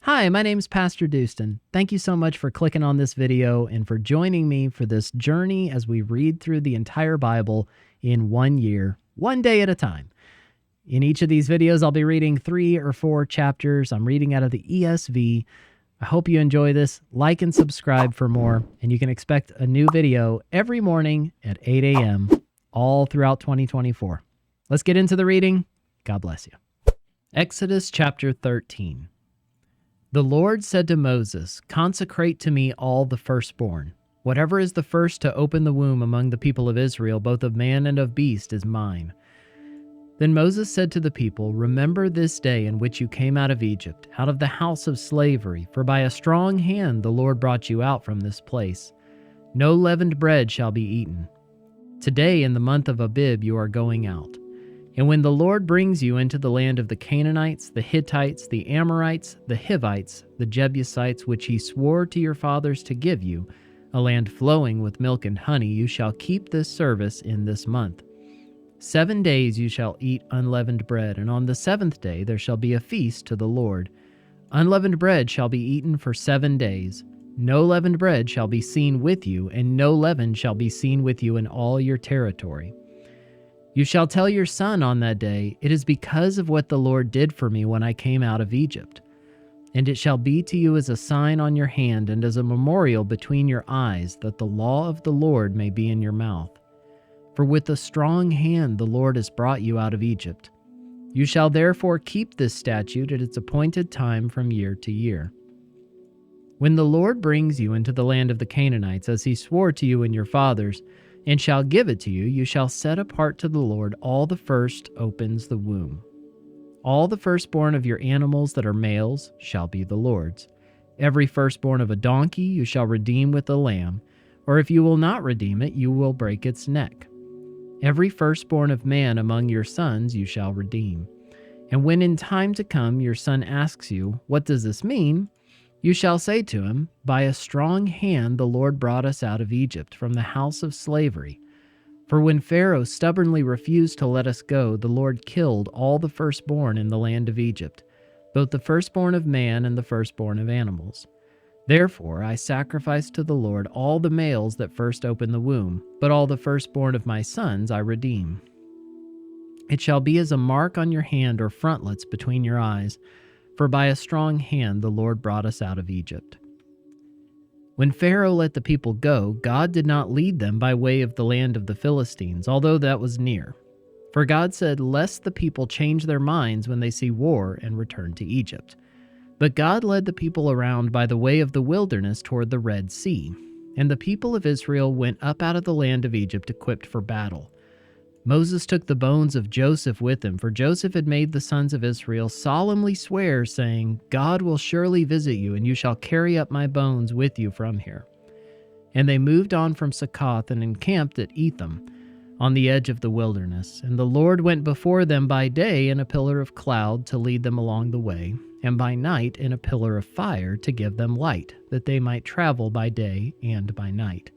Hi, my name's PastorDoostyn. Thank you so much for clicking on this video and for joining me for this journey as we read through the entire Bible in 1 year, one day at a time. In each of these videos, I'll be reading 3 or 4 chapters. I'm reading out of the ESV. I hope you enjoy this. Like and subscribe for more, and you can expect a new video every morning at 8 a.m. all throughout 2024. Let's get into the reading. God bless you. Exodus chapter 13. The Lord said to Moses, "Consecrate to me all the firstborn. Whatever is the first to open the womb among the people of Israel, both of man and of beast, is mine." Then Moses said to the people, "Remember this day in which you came out of Egypt, out of the house of slavery, for by a strong hand the Lord brought you out from this place. No leavened bread shall be eaten. Today in the month of Abib you are going out. And when the Lord brings you into the land of the Canaanites, the Hittites, the Amorites, the Hivites, the Jebusites, which he swore to your fathers to give you, a land flowing with milk and honey, you shall keep this service in this month. 7 days you shall eat unleavened bread, and on the 7th day there shall be a feast to the Lord. Unleavened bread shall be eaten for 7 days. No leavened bread shall be seen with you, and no leaven shall be seen with you in all your territory. You shall tell your son on that day, 'It is because of what the Lord did for me when I came out of Egypt.' And it shall be to you as a sign on your hand and as a memorial between your eyes, that the law of the Lord may be in your mouth. For with a strong hand the Lord has brought you out of Egypt. You shall therefore keep this statute at its appointed time from year to year. When the Lord brings you into the land of the Canaanites, as he swore to you and your fathers, and shall give it to you, you shall set apart to the Lord all the first opens the womb. All the firstborn of your animals that are males shall be the Lord's. Every firstborn of a donkey you shall redeem with a lamb, or if you will not redeem it, you will break its neck. Every firstborn of man among your sons you shall redeem. And when in time to come your son asks you, 'What does this mean?' you shall say to him, 'By a strong hand the Lord brought us out of Egypt, from the house of slavery. For when Pharaoh stubbornly refused to let us go, the Lord killed all the firstborn in the land of Egypt, both the firstborn of man and the firstborn of animals. Therefore I sacrificed to the Lord all the males that first open the womb, but all the firstborn of my sons I redeem. It shall be as a mark on your hand or frontlets between your eyes, for by a strong hand the Lord brought us out of Egypt." When Pharaoh let the people go, God did not lead them by way of the land of the Philistines, although that was near. For God said, "Lest the people change their minds when they see war and return to Egypt." But God led the people around by the way of the wilderness toward the Red Sea, and the people of Israel went up out of the land of Egypt equipped for battle. Moses took the bones of Joseph with him, for Joseph had made the sons of Israel solemnly swear, saying, "God will surely visit you, and you shall carry up my bones with you from here." And they moved on from Succoth and encamped at Etham, on the edge of the wilderness. And the Lord went before them by day in a pillar of cloud to lead them along the way, and by night in a pillar of fire to give them light, that they might travel by day and by night.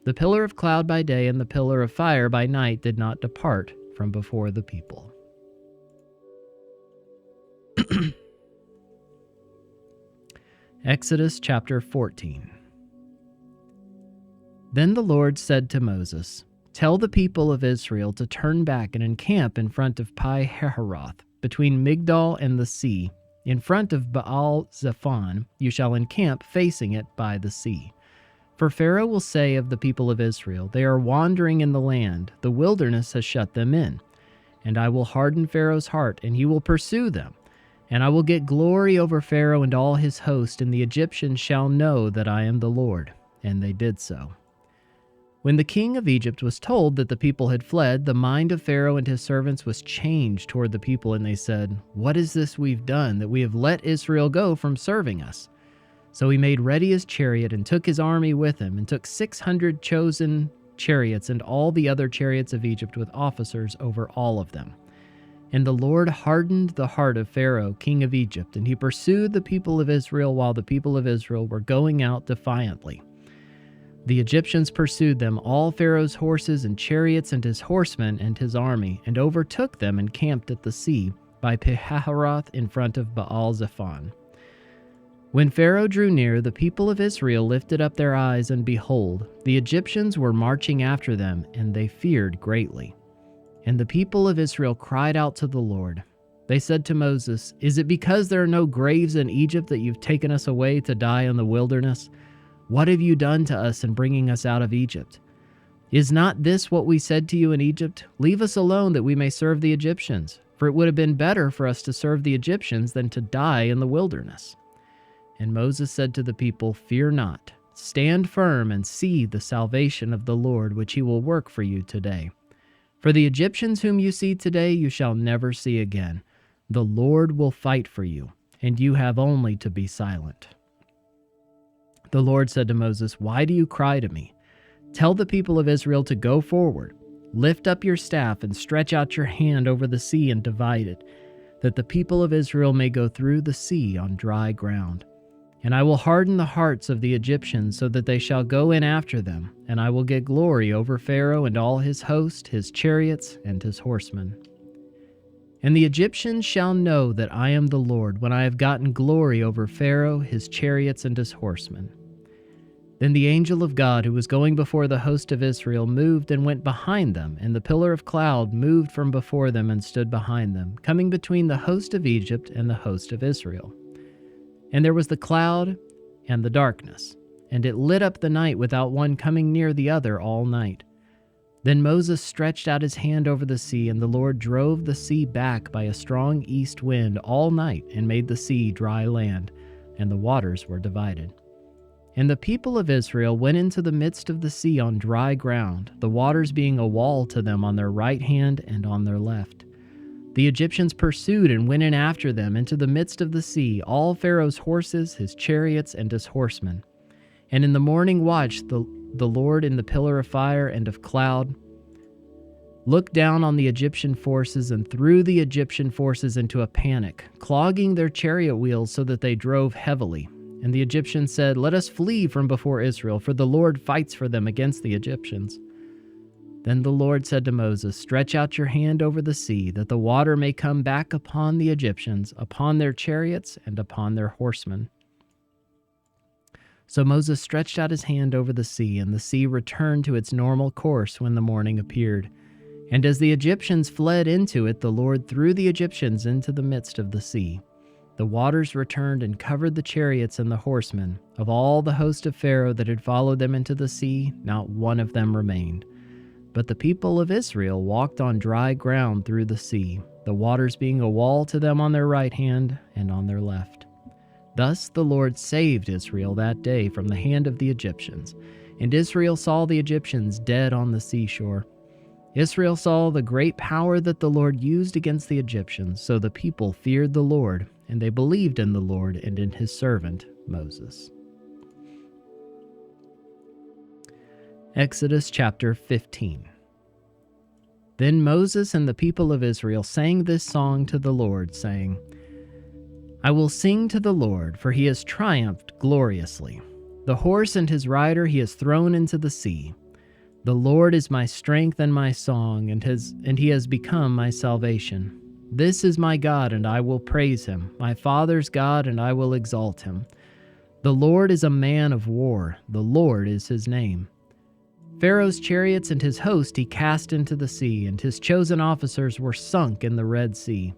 The pillar of cloud by day and the pillar of fire by night did not depart from before the people. Exodus chapter 14. Then the Lord said to Moses, "Tell the people of Israel to turn back and encamp in front of Pi-hahiroth, between Migdol and the sea. In front of Baal-zephon you shall encamp facing it by the sea. For Pharaoh will say of the people of Israel, 'They are wandering in the land, the wilderness has shut them in.' And I will harden Pharaoh's heart, and he will pursue them. And I will get glory over Pharaoh and all his host, and the Egyptians shall know that I am the Lord." And they did so. When the king of Egypt was told that the people had fled, the mind of Pharaoh and his servants was changed toward the people, and they said, "What is this we've done, that we have let Israel go from serving us?" So he made ready his chariot and took his army with him, and took 600 chosen chariots and all the other chariots of Egypt with officers over all of them. And the Lord hardened the heart of Pharaoh, king of Egypt, and he pursued the people of Israel while the people of Israel were going out defiantly. The Egyptians pursued them, all Pharaoh's horses and chariots and his horsemen and his army, and overtook them and camped at the sea by Pi-hahiroth in front of Baal-zephon. When Pharaoh drew near, the people of Israel lifted up their eyes, and behold, the Egyptians were marching after them, and they feared greatly. And the people of Israel cried out to the Lord. They said to Moses, "Is it because there are no graves in Egypt that you've taken us away to die in the wilderness? What have you done to us in bringing us out of Egypt? Is not this what we said to you in Egypt? Leave us alone that we may serve the Egyptians. For it would have been better for us to serve the Egyptians than to die in the wilderness." And Moses said to the people, "Fear not. Stand firm and see the salvation of the Lord, which he will work for you today. For the Egyptians whom you see today you shall never see again. The Lord will fight for you, and you have only to be silent." The Lord said to Moses, "Why do you cry to me? Tell the people of Israel to go forward. Lift up your staff and stretch out your hand over the sea and divide it, that the people of Israel may go through the sea on dry ground. And I will harden the hearts of the Egyptians so that they shall go in after them, and I will get glory over Pharaoh and all his host, his chariots, and his horsemen. And the Egyptians shall know that I am the Lord when I have gotten glory over Pharaoh, his chariots, and his horsemen." Then the angel of God who was going before the host of Israel moved and went behind them, and the pillar of cloud moved from before them and stood behind them, coming between the host of Egypt and the host of Israel. And there was the cloud and the darkness, and it lit up the night without one coming near the other all night. Then Moses stretched out his hand over the sea, and the Lord drove the sea back by a strong east wind all night and made the sea dry land, and the waters were divided. And the people of Israel went into the midst of the sea on dry ground, the waters being a wall to them on their right hand and on their left. The Egyptians pursued and went in after them into the midst of the sea, all Pharaoh's horses, his chariots, and his horsemen. And in the morning watch, the Lord in the pillar of fire and of cloud looked down on the Egyptian forces and threw the Egyptian forces into a panic, clogging their chariot wheels so that they drove heavily. And the Egyptians said, "Let us flee from before Israel, for the Lord fights for them against the Egyptians." Then the Lord said to Moses, "Stretch out your hand over the sea, that the water may come back upon the Egyptians, upon their chariots, and upon their horsemen." So Moses stretched out his hand over the sea, and the sea returned to its normal course when the morning appeared. And as the Egyptians fled into it, the Lord threw the Egyptians into the midst of the sea. The waters returned and covered the chariots and the horsemen. Of all the host of Pharaoh that had followed them into the sea, not one of them remained. But the people of Israel walked on dry ground through the sea, the waters being a wall to them on their right hand and on their left. Thus the Lord saved Israel that day from the hand of the Egyptians, and Israel saw the Egyptians dead on the seashore. Israel saw the great power that the Lord used against the Egyptians, so the people feared the Lord, and they believed in the Lord and in his servant Moses. Exodus chapter 15. Then Moses and the people of Israel sang this song to the Lord, saying, "I will sing to the Lord, for he has triumphed gloriously. The horse and his rider he has thrown into the sea. The Lord is my strength and my song, and he has become my salvation. This is my God, and I will praise him, my father's God, and I will exalt him. The Lord is a man of war, the Lord is his name. Pharaoh's chariots and his host he cast into the sea, and his chosen officers were sunk in the Red Sea.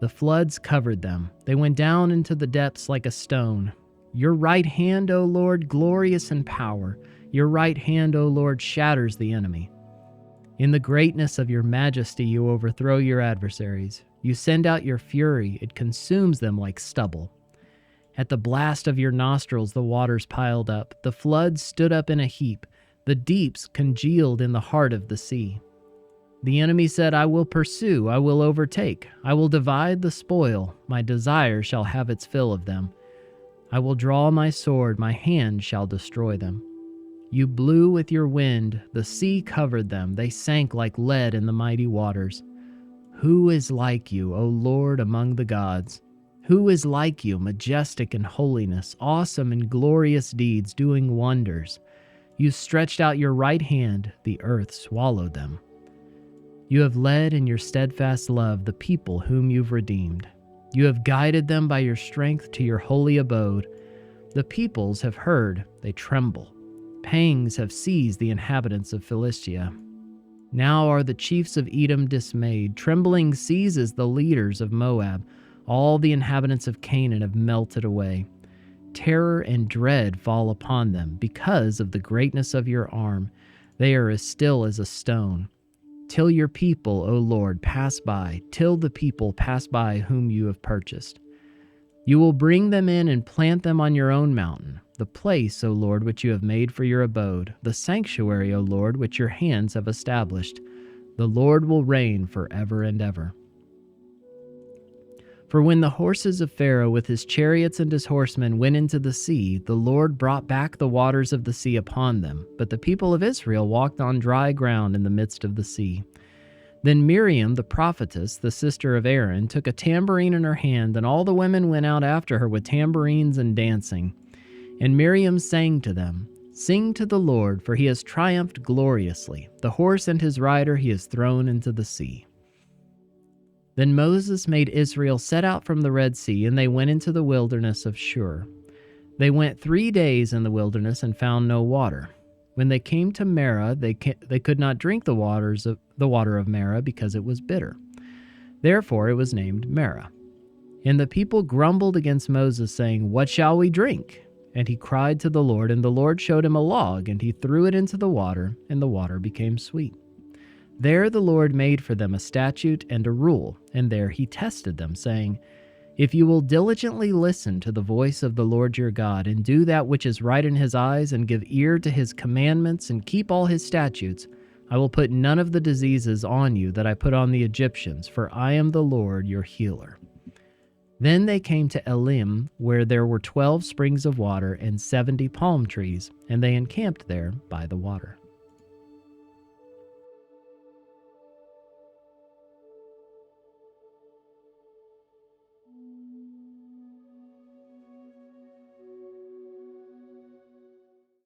The floods covered them. They went down into the depths like a stone. Your right hand, O Lord, glorious in power. Your right hand, O Lord, shatters the enemy. In the greatness of your majesty you overthrow your adversaries. You send out your fury, it consumes them like stubble. At the blast of your nostrils the waters piled up. The floods stood up in a heap. The deeps congealed in the heart of the sea. The enemy said, I will pursue, I will overtake, I will divide the spoil, my desire shall have its fill of them. I will draw my sword, my hand shall destroy them. You blew with your wind, the sea covered them, they sank like lead in the mighty waters. Who is like you, O Lord, among the gods? Who is like you, majestic in holiness, awesome in glorious deeds, doing wonders? You stretched out your right hand, the earth swallowed them. You have led in your steadfast love the people whom you've redeemed. You have guided them by your strength to your holy abode. The peoples have heard, they tremble. Pangs have seized the inhabitants of Philistia. Now are the chiefs of Edom dismayed. Trembling seizes the leaders of Moab. All the inhabitants of Canaan have melted away. Terror and dread fall upon them because of the greatness of your arm. They are as still as a stone. Till your people, O Lord, pass by, till the people pass by whom you have purchased. You will bring them in and plant them on your own mountain, the place, O Lord, which you have made for your abode, the sanctuary, O Lord, which your hands have established. The Lord will reign forever and ever. For when the horses of Pharaoh with his chariots and his horsemen went into the sea, the Lord brought back the waters of the sea upon them, but the people of Israel walked on dry ground in the midst of the sea. Then Miriam, the prophetess, the sister of Aaron, took a tambourine in her hand, and all the women went out after her with tambourines and dancing. And Miriam sang to them, "Sing to the Lord, for he has triumphed gloriously. The horse and his rider he has thrown into the sea." Then Moses made Israel set out from the Red Sea, and they went into the wilderness of Shur. They went 3 days in the wilderness and found no water. When they came to Marah, they could not drink the water of Marah because it was bitter. Therefore it was named Marah. And the people grumbled against Moses, saying, "What shall we drink?" And he cried to the Lord, and the Lord showed him a log, and he threw it into the water, and the water became sweet. There the Lord made for them a statute and a rule, and there he tested them, saying, "If you will diligently listen to the voice of the Lord your God, and do that which is right in his eyes, and give ear to his commandments, and keep all his statutes, I will put none of the diseases on you that I put on the Egyptians, for I am the Lord your healer." Then they came to Elim, where there were 12 springs of water and 70 palm trees, and they encamped there by the water.